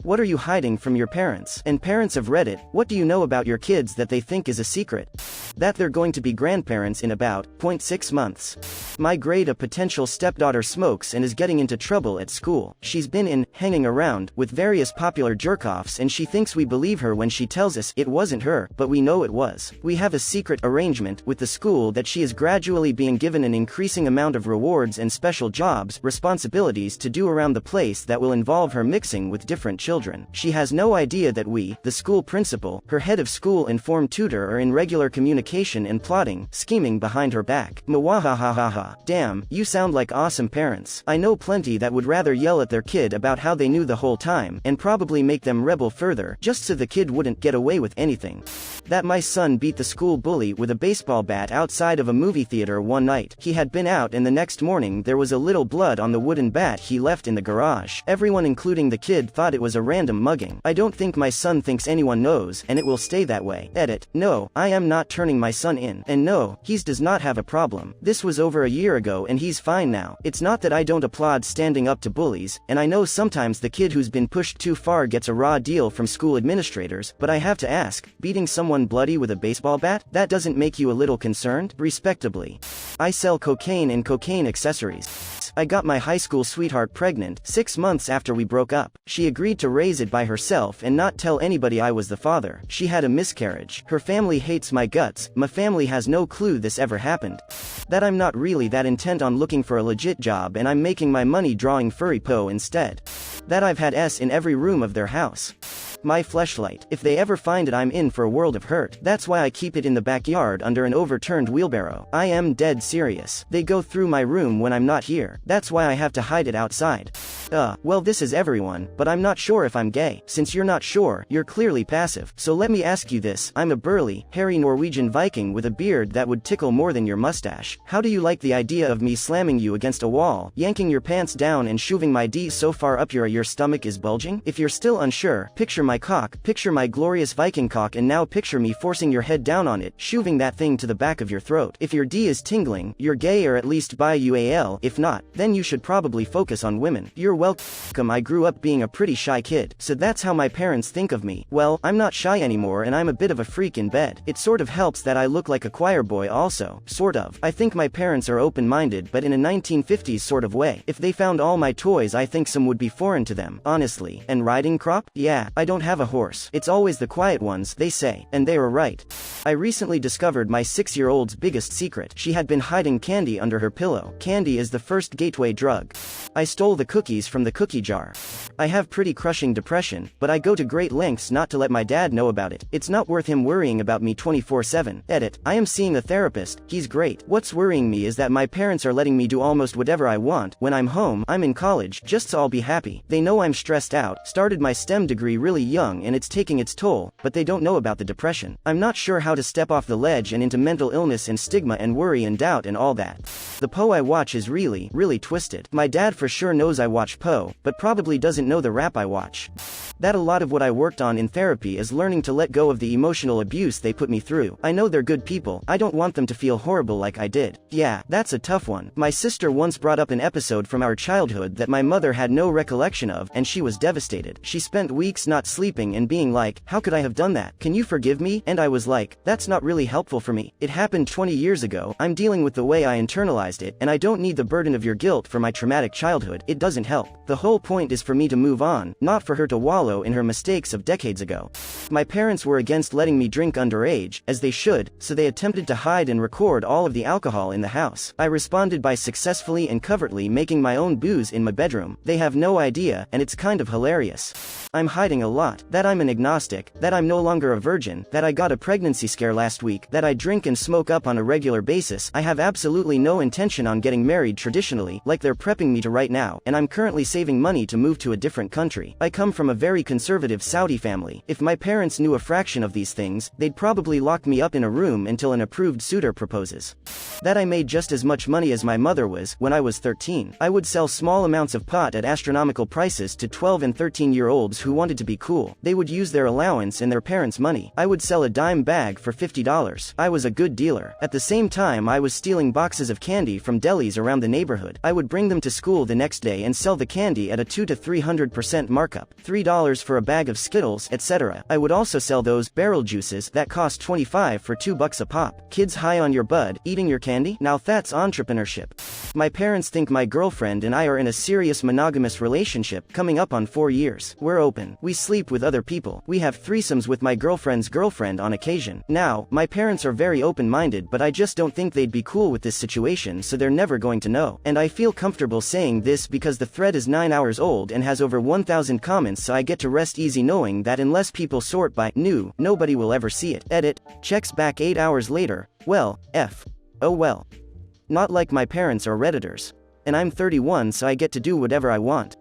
What are you hiding from your parents? And parents of Reddit, what do you know about your kids that they think is a secret? That they're going to be grandparents in about 0.6 months. My grade, a potential stepdaughter, smokes and is getting into trouble at school. She's been hanging around with various popular jerk-offs, and she thinks we believe her when she tells us it wasn't her, but we know it was. We have a secret arrangement with the school that she is gradually being given an increasing amount of rewards and special jobs, responsibilities to do around the place that will involve her mixing with different children. She has no idea that we, the school principal, her head of school and form tutor, are in regular communication and plotting, scheming behind her back. Mwahahahaha. Damn, you sound like awesome parents. I know plenty that would rather yell at their kid about how they knew the whole time, and probably make them rebel further, just so the kid wouldn't get away with anything. That my son beat the school bully with a baseball bat outside of a movie theater one night. He had been out, and the next morning there was a little blood on the wooden bat he left in the garage. Everyone, including the kid, thought it was a random mugging. I don't think my son thinks anyone knows, and it will stay that way. Edit. No, I am not turning my son in. And no, he does not have a problem. This was over a year ago and he's fine now. It's not that I don't applaud standing up to bullies, and I know sometimes the kid who's been pushed too far gets a raw deal from school administrators, but I have to ask, beating someone bloody with a baseball bat? That doesn't make you a little concerned? Respectably. I sell cocaine and cocaine accessories. I got my high school sweetheart pregnant 6 months after we broke up. She agreed to raise it by herself and not tell anybody I was the father. She had a miscarriage. Her family hates my guts. My family has no clue this ever happened. That I'm not really that intent on looking for a legit job, and I'm making my money drawing furry po instead. That I've had S in every room of their house. My fleshlight. If they ever find it, I'm in for a world of hurt. That's why I keep it in the backyard under an overturned wheelbarrow. I am dead serious. They go through my room when I'm not here. That's why I have to hide it outside. Well, this is everyone, but I'm not sure if I'm gay. Since you're not sure, you're clearly passive. So let me ask you this. I'm a burly, hairy Norwegian Viking with a beard that would tickle more than your mustache. How do you like the idea of me slamming you against a wall, yanking your pants down and shoving my D so far up your stomach is bulging? If you're still unsure, picture my cock, picture my glorious Viking cock, and now picture me forcing your head down on it, shoving that thing to the back of your throat. If your D is tingling, you're gay, or at least bi-UAL. If not, then you should probably focus on women. You're welcome. I grew up being a pretty shy kid, so that's how my parents think of me. Well, I'm not shy anymore, and I'm a bit of a freak in bed. It sort of helps that I look like a choir boy also. Sort of. I think my parents are open-minded, but in a 1950s sort of way. If they found all my toys, I think some would be foreign to them, honestly. And riding crop? Yeah, I don't have a horse. It's always the quiet ones, they say. And they were right. I recently discovered my 6-year-old's biggest secret. She had been hiding candy under her pillow. Candy is the first gateway drug. I stole the cookies from the cookie jar. I have pretty crushing depression, but I go to great lengths not to let my dad know about it. It's not worth him worrying about me 24/7. Edit. I am seeing a therapist. He's great. What's worrying me is that my parents are letting me do almost whatever I want. When I'm home, I'm in college, just so I'll be happy. They know I'm stressed out, started my STEM degree really young, and it's taking its toll, but they don't know about the depression. I'm not sure how to step off the ledge and into mental illness and stigma and worry and doubt and all that. The Poe I watch is really, really twisted. My dad for sure knows I watch Poe, but probably doesn't know the rap I watch. That a lot of what I worked on in therapy is learning to let go of the emotional abuse they put me through. I know they're good people. I don't want them to feel horrible like I did. Yeah, that's a tough one. My sister once brought up an episode from our childhood that my mother had no recollection of, and she was devastated. She spent weeks not sleeping and being like, "How could I have done that? Can you forgive me?" And I was like, "That's not really helpful for me. It happened 20 years ago. I'm dealing with the way I internalized it, and I don't need the burden of your guilt for my traumatic childhood. It doesn't help. The whole point is for me to move on, not for her to wallow in her mistakes of decades ago." My parents were against letting me drink underage, as they should, so they attempted to hide and record all of the alcohol in the house. I responded by successfully and covertly making my own booze in my bedroom. They have no idea, and it's kind of hilarious. I'm hiding a lot. That I'm an agnostic, that I'm no longer a virgin, that I got a pregnancy scare last week, that I drink and smoke up on a regular basis. I have absolutely no intention on getting married traditionally, like they're prepping me to right now, and I'm currently saving money to move to a different country. I come from a very conservative Saudi family. If my parents knew a fraction of these things, they'd probably lock me up in a room until an approved suitor proposes. That I made just as much money as my mother was when I was 13. I would sell small amounts of pot at astronomical prices to 12 and 13-year-olds who wanted to be cool. They would use their allowance and their parents' money. I would sell a dime bag for $50. I was a good dealer. At the same time, I was stealing boxes of candy from delis around the neighborhood. I would bring them to school the next day and sell the candy at a 200 to 300% markup. $3 $2 for a bag of Skittles, etc. I would also sell those barrel juices that cost 25 for $2 a pop. Kids high on your bud, eating your candy? Now that's entrepreneurship. My parents think my girlfriend and I are in a serious monogamous relationship coming up on 4 years. We're open. We sleep with other people. We have threesomes with my girlfriend's girlfriend on occasion. Now, my parents are very open-minded, but I just don't think they'd be cool with this situation, so they're never going to know. And I feel comfortable saying this because the thread is 9 hours old and has over 1,000 comments, so I get to rest easy knowing that unless people sort by new, nobody will ever see it. Edit. Checks back 8 hours later. Well, oh well. Not like my parents are Redditors. And I'm 31, so I get to do whatever I want.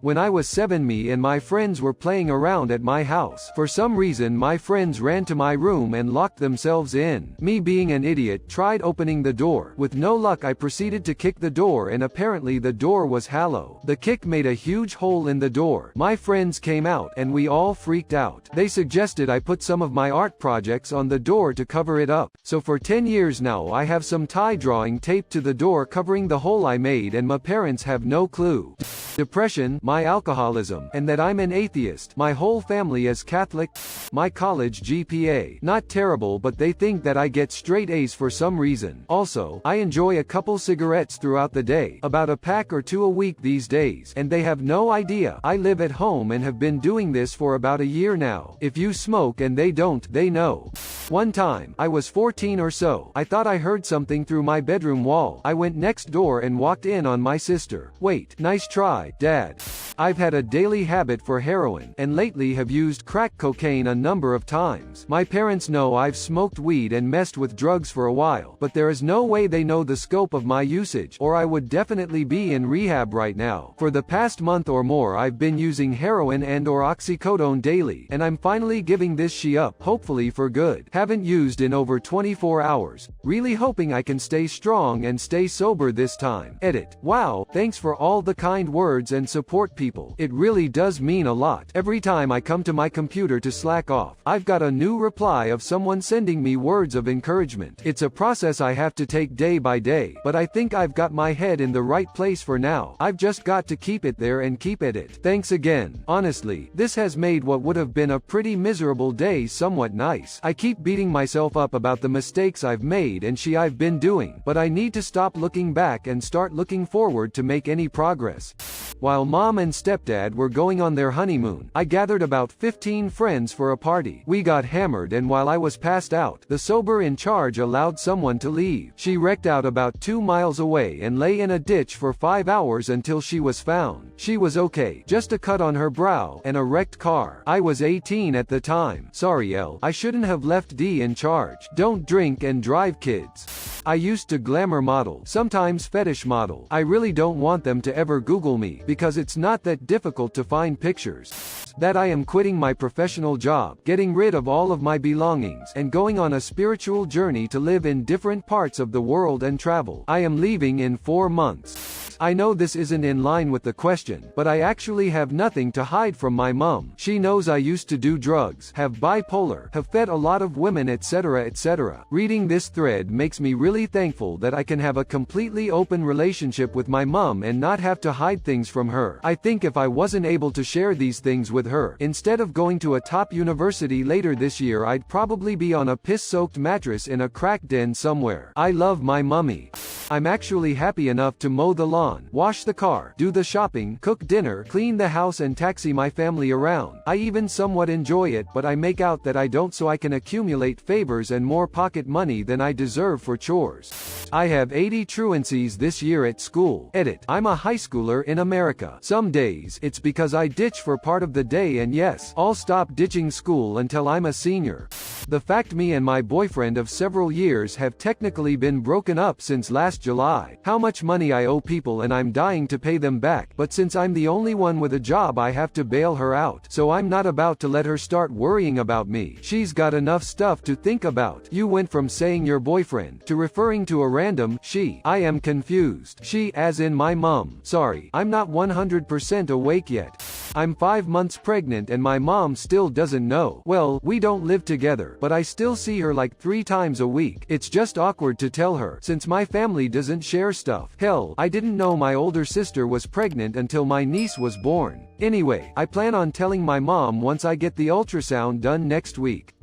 When I was 7, me and my friends were playing around at my house. For some reason my friends ran to my room and locked themselves in. Me being an idiot tried opening the door. With no luck I proceeded to kick the door, and apparently the door was hollow. The kick made a huge hole in the door. My friends came out and we all freaked out. They suggested I put some of my art projects on the door to cover it up. So for 10 years now I have some tie drawing taped to the door covering the hole I made, and my parents have no clue. Depression, my alcoholism, and that I'm an atheist. My whole family is Catholic. My college GPA, not terrible, but they think that I get straight A's for some reason. Also, I enjoy a couple cigarettes throughout the day, about a pack or 2 a week these days, and they have no idea. I live at home and have been doing this for about a year now. If you smoke and they don't, they know. One time, I was 14 or so. I thought I heard something through my bedroom wall. I went next door and walked in on my sister. Wait, nice try, Dad. I've had a daily habit for heroin, and lately have used crack cocaine a number of times. My parents know I've smoked weed and messed with drugs for a while, but there is no way they know the scope of my usage, or I would definitely be in rehab right now. For the past month or more I've been using heroin and/or oxycodone daily, and I'm finally giving this shit up, hopefully for good. Haven't used in over 24 hours. Really hoping I can stay strong and stay sober this time. Edit. Wow, thanks for all the kind words and support, people. It really does mean a lot. Every time I come to my computer to slack off, I've got a new reply of someone sending me words of encouragement. It's a process I have to take day by day, but I think I've got my head in the right place for now. I've just got to keep it there and keep at it. Thanks again. Honestly, this has made what would have been a pretty miserable day somewhat nice. I keep beating myself up about the mistakes I've made and I've been doing, but I need to stop looking back and start looking forward to make any progress. While Mom and Stepdad were going on their honeymoon, I gathered about 15 friends for a party. We got hammered, and while I was passed out, the sober in charge allowed someone to leave. She wrecked out about 2 miles away and lay in a ditch for 5 hours until she was found. She was okay, just a cut on her brow and a wrecked car. I was 18 at the time. Sorry L, I shouldn't have left D in charge. Don't drink and drive, kids. I used to glamour model, sometimes fetish model. I really don't want them to ever Google me, because it's not that difficult to find pictures. That I am quitting my professional job, getting rid of all of my belongings, and going on a spiritual journey to live in different parts of the world and travel. I am leaving in 4 months. I know this isn't in line with the question, but I actually have nothing to hide from my mom. She knows I used to do drugs, have bipolar, have fed a lot of women, etc., etc. Reading this thread makes me really thankful that I can have a completely open relationship with my mom and not have to hide things from her. I think if I wasn't able to share these things with her, instead of going to a top university later this year, I'd probably be on a piss-soaked mattress in a crack den somewhere. I love my mummy. I'm actually happy enough to mow the lawn, wash the car, do the shopping, cook dinner, clean the house, and taxi my family around. I even somewhat enjoy it, but I make out that I don't, so I can accumulate favors and more pocket money than I deserve for chores. I have 80 truancies this year at school. Edit. I'm a high schooler in America. Some days, it's because I ditch for part of the day, and yes, I'll stop ditching school until I'm a senior. The fact me and my boyfriend of several years have technically been broken up since last July. How much money I owe people, and I'm dying to pay them back, but since I'm the only one with a job I have to bail her out, so I'm not about to let her start worrying about me. She's got enough stuff to think about. You went from saying your boyfriend to referring to a random she. I am confused. She as in my mom. Sorry, I'm not 100% awake yet. I'm 5 months pregnant and my mom still doesn't know. Well, we don't live together, but I still see her like 3 times a week. It's just awkward to tell her, since my family doesn't share stuff. Hell, I didn't know know my older sister was pregnant until my niece was born. Anyway, I plan on telling my mom once I get the ultrasound done next week.